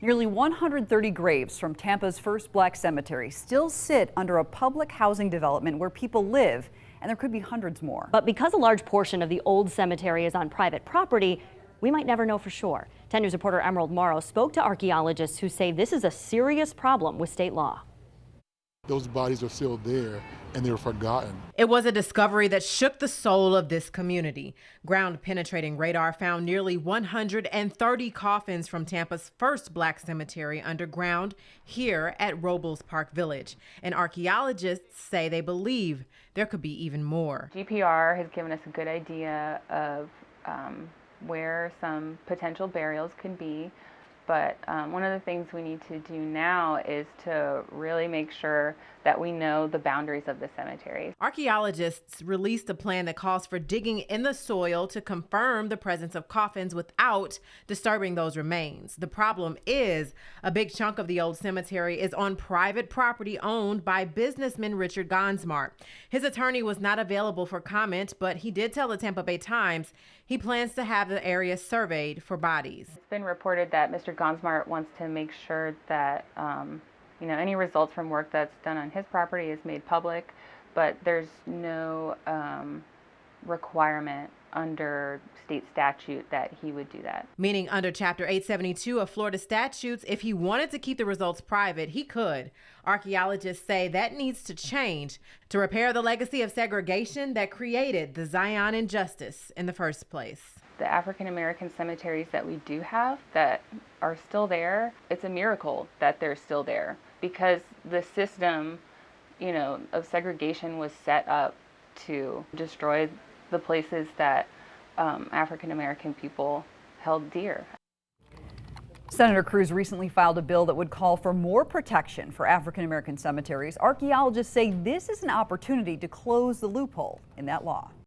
Nearly 130 graves from Tampa's first black cemetery still sit under a public housing development where people live, and there could be hundreds more. But because a large portion of the old cemetery is on private property, we might never know for sure. 10 News reporter Emerald Morrow spoke to archaeologists who say this is a serious problem with state law. Those bodies are still there and they were forgotten. It was a discovery that shook the soul of this community. Ground-penetrating radar found nearly 130 coffins from Tampa's first black cemetery underground here at Robles Park Village. And archaeologists say they believe there could be even more. GPR has given us a good idea of where some potential burials could be. But one of the things we need to do now is to really make sure that we know the boundaries of the cemetery. Archaeologists released a plan that calls for digging in the soil to confirm the presence of coffins without disturbing those remains. The problem is a big chunk of the old cemetery is on private property owned by businessman Richard Gonsmart. His attorney was not available for comment, but he did tell the Tampa Bay Times he plans to have the area surveyed for bodies. It's been reported that Mr. Gonsmart wants to make sure that any results from work that's done on his property is made public, but there's no requirement under state statute that he would do that. Meaning under Chapter 872 of Florida statutes, if he wanted to keep the results private, he could. Archaeologists say that needs to change to repair the legacy of segregation that created the Zion injustice in the first place. The African American cemeteries that we do have that are still there, it's a miracle that they're still there because the system, of segregation was set up to destroy the places that African American people held dear. Senator Cruz recently filed a bill that would call for more protection for African American cemeteries. Archaeologists say this is an opportunity to close the loophole in that law.